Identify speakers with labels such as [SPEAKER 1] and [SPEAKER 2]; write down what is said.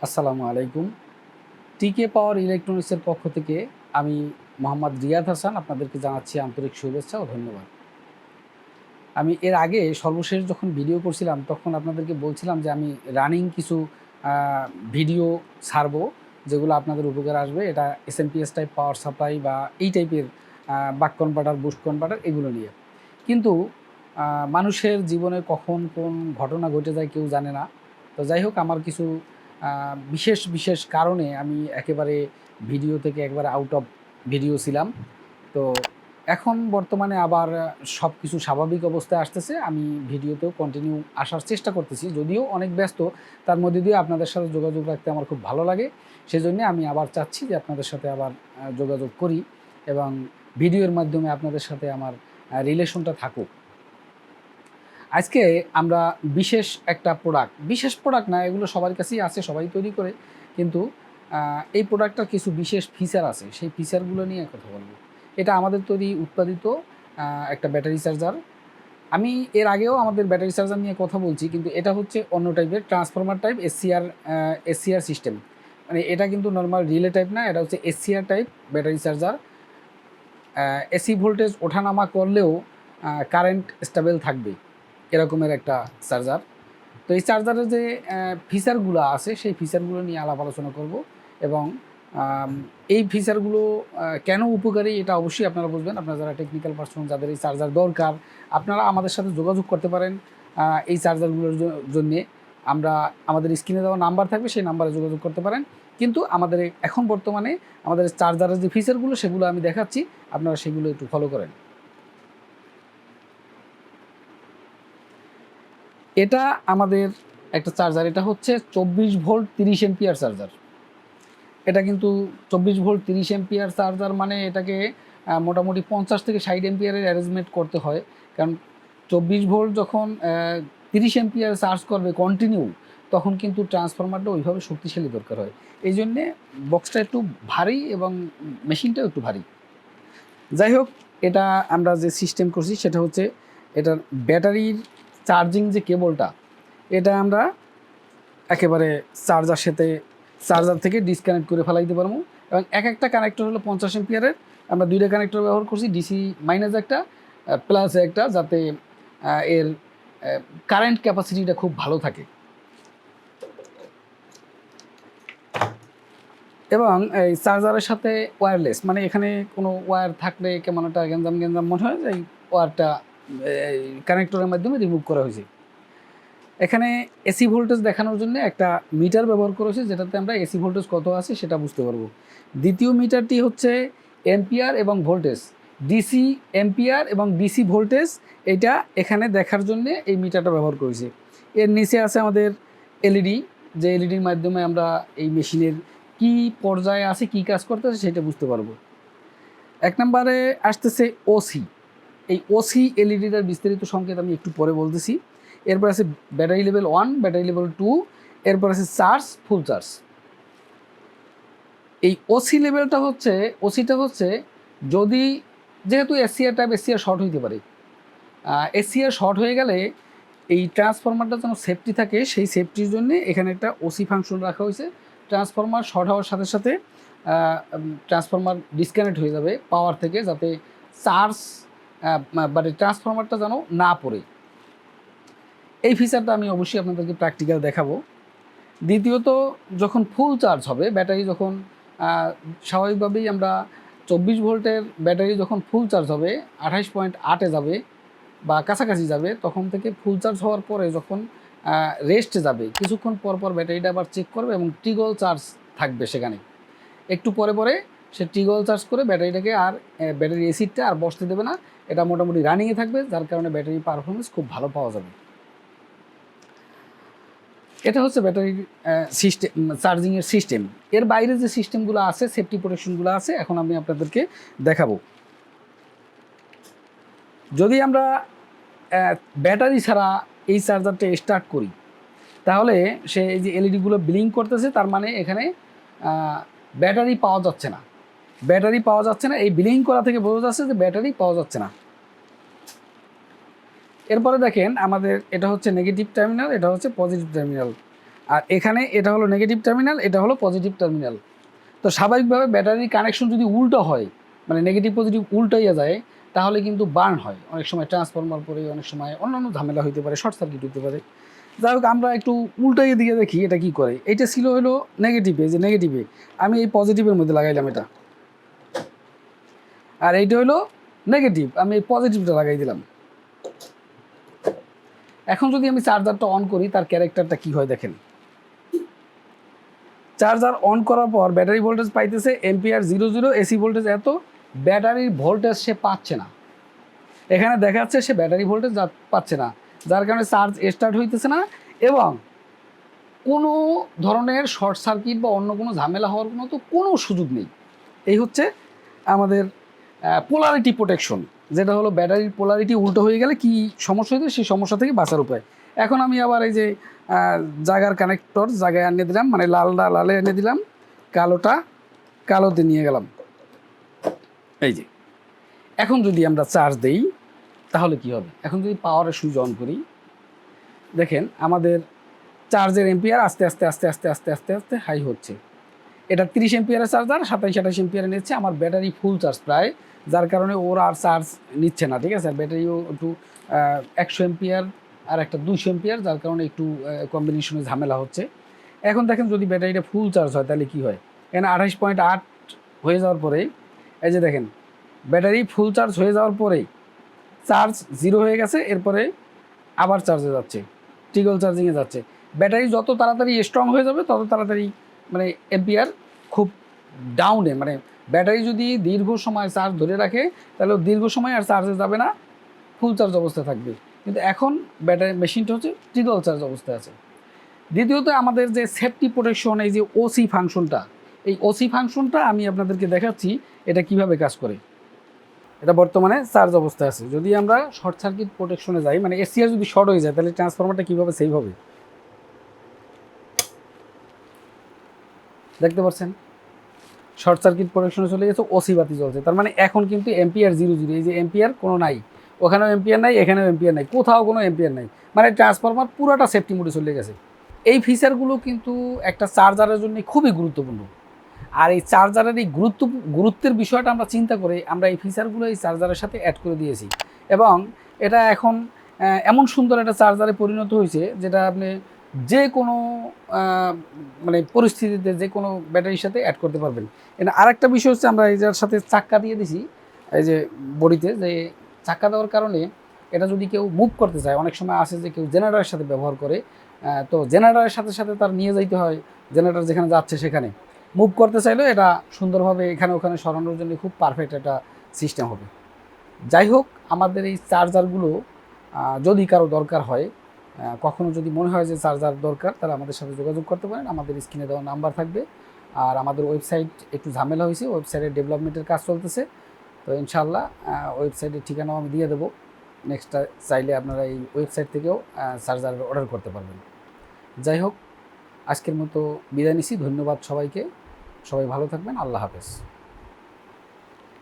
[SPEAKER 1] আসসালামু আলাইকুম। টিকে পাওয়ার ইলেকট্রনিক্সের পক্ষ থেকে আমি মোহাম্মদ রিয়াদ হাসান আপনাদেরকে জানাচ্ছি আন্তরিক শুভেচ্ছা ও ধন্যবাদ। আমি এর আগে সর্বশেষ যখন ভিডিও করছিলাম তখন আপনাদেরকে বলছিলাম যে আমি রানিং কিছু আ ভিডিও ছাড়বো যেগুলো আপনাদের উপকারে আসবে। এটা এসএমপিএস টাইপ পাওয়ার সাপ্লাই বা এই টাইপের বাক কনভার্টার, বুস্ট কনভার্টার এগুলো নিয়ে। কিন্তু মানুষের জীবনে কখন কোন ঘটনা ঘটে যায় কেউ জানে না। তো যাই হোক আমার কিছু বিশেষ কারণে আমি একেবারে ভিডিও থেকে একবারে আউট অফ ভিডিও ছিলাম। তো এখন বর্তমানে আবার সবকিছু স্বাভাবিক অবস্থায় আসতেছে। আমি ভিডিওতেও কন্টিনিউ আসার চেষ্টা করতেছি। যদিও অনেক ব্যস্ত, তার মধ্যে দিয়ে আপনাদের সাথে যোগাযোগ রাখতে আমার খুব ভালো লাগে। সেজন্যে আমি আবার চাচ্ছি যে আপনাদের সাথে আবার যোগাযোগ করি এবং ভিডিওর মাধ্যমে আপনাদের সাথে আমার রিলেশনটা থাকুক। আজকে আমরা বিশেষ প্রোডাক্ট না, এগুলো সবার কাছেই আছে, সবাই তৈরি করে। কিন্তু এই প্রোডাক্টটার কিছু বিশেষ ফিচার আছে, সেই ফিচারগুলো নিয়ে কথা বলব। এটা আমাদের তৈরি উৎপাদিত একটা ব্যাটারি চার্জার। আমি এর আগেও আমাদের ব্যাটারি চার্জার নিয়ে কথা বলছি, কিন্তু এটা হচ্ছে অন্য টাইপের ট্রান্সফর্মার টাইপ এসসিআর সিস্টেম। মানে এটা কিন্তু নরমাল রিলে টাইপ না, এটা হচ্ছে SCR type battery charger. AC voltage ওঠানামা করলেও কারেন্ট স্টেবল থাকবে, এরকমের একটা চার্জার। তো এই চার্জারের যে ফিচারগুলো আছে সেই ফিচারগুলো নিয়ে আলাপ আলোচনা করব এবং এই ফিচারগুলো কেন উপকারী এটা অবশ্যই আপনারা বুঝবেন। আপনারা যারা টেকনিক্যাল পারসন, যাদের এই চার্জার দরকার, আপনারা আমাদের সাথে যোগাযোগ করতে পারেন এই চার্জারগুলোর জন্যে। আমাদের স্ক্রিনে দেওয়া নাম্বার থাকবে, সেই নাম্বারে যোগাযোগ করতে পারেন। কিন্তু আমাদের এখন বর্তমানে আমাদের চার্জারের যে ফিচারগুলো সেগুলো আমি দেখাচ্ছি, আপনারা সেগুলো একটু ফলো করেন। এটা আমাদের একটা চার্জার, এটা হচ্ছে 24 ভোল্ট 30 এম্পিয়ার চার্জার। এটা কিন্তু 24 ভোল্ট 30 এম্পিয়ার চার্জার মানে এটাকে মোটামুটি 50 থেকে 60 এম্পিয়ারের অ্যারেঞ্জমেন্ট করতে হয়। কারণ 24 ভোল্ট যখন 30 এম্পিয়ার চার্জ করবে কন্টিনিউ, তখন কিন্তু ট্রান্সফরমারটা ওইভাবে শক্তিশালী দরকার হয়। এই জন্যে বক্সটা একটু ভারী এবং মেশিনটাও একটু ভারী। যাই হোক, এটা আমরা যে সিস্টেম করছি সেটা হচ্ছে এটার ব্যাটারির চার্জিং যে কেবলটা, এটা আমরা একেবারে চার্জার থেকে ডিসকানেক্ট করে ফেলাইতে পারবো। এবং একটা কানেক্টর হলো 50 এম্পিয়ারের। আমরা 2টা কানেক্টর ব্যবহার করছি, ডিসি মাইনাস একটা প্লাস একটা, যাতে এর কারেন্ট ক্যাপাসিটিটা খুব ভালো থাকে। এবং এই চার্জারের সাথে ওয়্যারলেস, মানে এখানে কোনো ওয়্যার থাকলে কেমন একটা গ্যাঞ্জাম মনে হয়, এই ওয়্যারটা কানেক্টরের মাধ্যমে রিমুভ করা হয়েছে। এখানে এসি ভোল্টেজ দেখানোর জন্য একটা মিটার ব্যবহার করেছে, যেটাতে আমরা এসি ভোল্টেজ কত আছে সেটা বুঝতে পারবো। দ্বিতীয় মিটারটি হচ্ছে এম্পিয়ার এবং ভোল্টেজ, ডিসি এম্পিয়ার এবং ডিসি ভোল্টেজ, এটা এখানে দেখার জন্য এই মিটারটা ব্যবহার করেছে। এর নিচে আছে আমাদের এলইডি, যে এলইডির মাধ্যমে আমরা এই মেশিনের কি পর্যায়ে আছে, কি কাজ করতেছে সেটা বুঝতে পারবো। 1 নম্বরে আসতেছে ওসি। এই ওসি এলইডিটার বিস্তারিত সংকেত আমি একটু পরে বলতেছি। এরপর আছে ব্যাটারি লেভেল 1, ব্যাটারি লেভেল 2, এরপর আছে চার্জ, ফুল চার্জ। এই ওসিটা হচ্ছে যদি, যেহেতু এসসিআর টাইপ, এসসিআর শর্ট হইতে পারে। এসসিআর শর্ট হয়ে গেলে এই ট্রান্সফরমারটা যেন সেফটি থাকে, সেই সেফটির জন্য এখানে একটা ওসি ফাংশন রাখা হয়েছে। ট্রান্সফরমার শর্ট হওয়ার সাথে সাথে ট্রান্সফরমার ডিসকানেক্ট হয়ে যাবে পাওয়ার থেকে, যাতে চার্জ মানে ট্রান্সফরমারটা যেন না পড়ে। এই ফিচারটা আমি অবশ্যই আপনাদেরকে প্র্যাকটিক্যাল দেখাবো। দ্বিতীয়ত, যখন ফুল চার্জ হবে ব্যাটারি, যখন স্বাভাবিকভাবেই আমরা 24 ভোল্টের ব্যাটারি যখন ফুল চার্জ হবে 28.8-এ যাবে বা কাছাকাছি যাবে, তখন থেকে ফুল চার্জ হওয়ার পরে যখন রেস্টে যাবে, কিছুক্ষণ পর ব্যাটারিটা আবার চেক করবে এবং ট্রিগল চার্জ থাকবে সেখানে। একটু পরে সে ট্রিগল চার্জ করে ব্যাটারিটাকে আর ব্যাটারি এসিডটা আর বসতে দেবে না। এটা মোটামুটি রানিংয়ে থাকবে, যার কারণে ব্যাটারি পারফরমেন্স খুব ভালো পাওয়া যাবে। এটা হচ্ছে ব্যাটারির সিস্টেম, চার্জিংয়ের সিস্টেম। এর বাইরে যে সিস্টেমগুলো আছে, সেফটি প্রোটেকশনগুলো আছে, এখন আমি আপনাদেরকে দেখাবো। যদি আমরা ব্যাটারি ছাড়া এই চার্জারটা স্টার্ট করি, তাহলে সে এই যে এলইডিগুলো ব্লিঙ্ক করতেছে, তার মানে এখানে ব্যাটারি পাওয়া যাচ্ছে না। এই ব্লিঙ্ক করা থেকে বোঝা যাচ্ছে যে ব্যাটারি পাওয়া যাচ্ছে না। এরপরে দেখেন, আমাদের এটা হচ্ছে নেগেটিভ টার্মিনাল, এটা হচ্ছে পজিটিভ টার্মিনাল। আর এখানে এটা হলো নেগেটিভ টার্মিনাল, এটা হলো পজিটিভ টার্মিনাল। তো স্বাভাবিকভাবে ব্যাটারির কানেকশন যদি উল্টো হয়, মানে নেগেটিভ পজিটিভ উল্টাইয়া যায়, তাহলে কিন্তু বার্ন হয়। অনেক সময় ট্রান্সফরমার পরে, অনেক সময় অন্যান্য ঝামেলা হইতে পারে, শর্ট সার্কিট হতে পারে। যাই হোক, আমরা একটু উল্টাইয়ে দিয়ে দেখি এটা কি করে। এটা ছিল হলো নেগেটিভে, যে নেগেটিভে আমি এই পজিটিভের মধ্যে লাগাইলাম এটা, আর এইটা হলো নেগেটিভ, আমি এই পজিটিভটা লাগাই দিলাম। এখন যদি আমি চার্জারটা অন করি, তার ক্যারেক্টারটা কি হয় দেখেন। চার্জার অন করার পর ব্যাটারি ভোল্টেজ পাইতেছে এম্পিয়ার 0 এসি ভোল্টেজ এত, ব্যাটারির ভোল্টেজ সে পাচ্ছে না। এখানে দেখা যাচ্ছে সে ব্যাটারি ভোল্টেজ পাচ্ছে না, যার কারণে চার্জ স্টার্ট হইতেছে না, এবং কোনো ধরনের শর্ট সার্কিট বা অন্য কোনো ঝামেলা হওয়ার কোনো সুযোগ নেই। এই হচ্ছে আমাদের পোলারিটি প্রোটেকশন, যেটা হলো ব্যাটারির পোলারিটি উল্টো হয়ে গেলে কি সমস্যা হইতে, সেই সমস্যা থেকে বাঁচার উপায়। এখন আমি আবার এই যে জায়গার কানেক্টর জায়গায় এনে দিলাম, মানে লালটা লালে এনে দিলাম, কালোটা কালোতে নিয়ে গেলাম। এই যে এখন যদি আমরা চার্জ দেই তাহলে কি হবে। এখন যদি পাওয়ারের সুইচ অন করি, দেখেন আমাদের চার্জের এম্পিয়ার আস্তে আস্তে আস্তে আস্তে আস্তে আস্তে আস্তে হাই হচ্ছে। এটা 30 এম্পিয়ারের চার্জার, 27-28 এম্পিয়ারে নিচ্ছে। আমার ব্যাটারি ফুল চার্জ প্রায়, যার কারণে ওর আর চার্জ নিচ্ছে না, ঠিক আছে। ব্যাটারিও একটু 100 এম্পিয়ার আর একটা 200 এম্পিয়ার, যার কারণে একটু কম্বিনেশনে ঝামেলা হচ্ছে। এখন দেখেন যদি ব্যাটারিটা ফুল চার্জ হয় তাহলে কী হয়। এখানে 28.8 হয়ে যাওয়ার পরে, এই যে দেখেন ব্যাটারি ফুল চার্জ হয়ে যাওয়ার পরে চার্জ 0 হয়ে গেছে, এরপরে আবার চার্জে যাচ্ছে, ট্রিগল চার্জিংয়ে যাচ্ছে। ব্যাটারি যত তাড়াতাড়ি স্ট্রং হয়ে যাবে তত তাড়াতাড়ি মানে এম্পিয়ার খুব ডাউনে, মানে ব্যাটারি যদি দীর্ঘ সময় চার্জ ধরে রাখে তাহলে দীর্ঘ সময় আর চার্জে যাবে না, ফুল চার্জ অবস্থায় থাকবে। কিন্তু এখন ব্যাটারি মেশিনটা হচ্ছে ট্রিগল চার্জ অবস্থায় আছে। দ্বিতীয়ত আমাদের যে সেফটি প্রোটেকশন, এই যে ওসি ফাংশনটা, এই ওসি ফাংশনটা আমি আপনাদেরকে দেখাচ্ছি এটা কিভাবে কাজ করে। এটা বর্তমানে চার্জ অবস্থায় আছে। যদি আমরা শর্ট সার্কিট প্রোটেকশনে যাই, মানে এসিআর যদি শর্ট হয়ে যায় তাহলে ট্রান্সফরমারটা কীভাবে সেভ হবে দেখতে পাচ্ছেন। শর্ট সার্কিট প্রোটেকশনে চলে গেছে, ওসি বাতি জ্বলছে, তার মানে এখন কিন্তু এম্পিয়ার 0, এই যে এম্পিয়ার কোনো নাই, ওখানেও এম্পিয়ার নাই, এখানেও এম্পিয়ার নাই, কোথাও কোনো এম্পিয়ার নাই, মানে ট্রান্সফরমার পুরোটা সেফটি মোডে চলে গেছে। এই ফিচারগুলো কিন্তু একটা চার্জারের জন্য খুবই গুরুত্বপূর্ণ। আর এই চার্জারের এই গুরুত্বের বিষয়টা আমরা চিন্তা করে আমরা এই ফিচারগুলো এই চার্জারের সাথে অ্যাড করে দিয়েছি, এবং এটা এখন এমন সুন্দর একটা চার্জারে পরিণত হয়েছে যেটা আপনি যে কোনো মানে পরিস্থিতিতে যে কোনো ব্যাটারির সাথে অ্যাড করতে পারবেন। এটা আরেকটা বিষয় হচ্ছে আমরা এটার সাথে চাক্কা দিয়ে দিছি, এই যে বডিতে যে চাক্কা দেওয়ার কারণে এটা যদি কেউ মুভ করতে চায়, অনেক সময় আসে যে কেউ জেনারেটরের সাথে ব্যবহার করে, তো জেনারেটরের সাথে সাথে তার নিয়ে যাইতে হয়, জেনারেটর যেখানে যাচ্ছে সেখানে মুভ করতে চাইলেও এটা সুন্দরভাবে এখানে ওখানে সরানোর জন্য খুব পারফেক্ট একটা সিস্টেম হবে। যাই হোক, আমাদের এই চার্জারগুলো যদি কারো দরকার হয়, কখনো যদি মনে হয় যে চার্জার দরকার, তাহলে আমাদের সাথে যোগাযোগ করতে পারেন। আমাদের স্ক্রিনে দেওয়া নাম্বার থাকবে। আর আমাদের ওয়েবসাইট একটু ঝামেলা হয়েছে, ওয়েবসাইটের ডেভেলপমেন্টের কাজ চলতেছে, তো ইনশাআল্লাহ ওয়েবসাইটের ঠিকানাও আমি দিয়ে দেবো। নেক্সট চাইলে আপনারা এই ওয়েবসাইট থেকেও চার্জার অর্ডার করতে পারবেন। যাই হোক, আজকের মতো বিদায় নিচ্ছি। ধন্যবাদ সবাইকে। সবাই ভালো থাকবেন। আল্লাহ হাফেজ।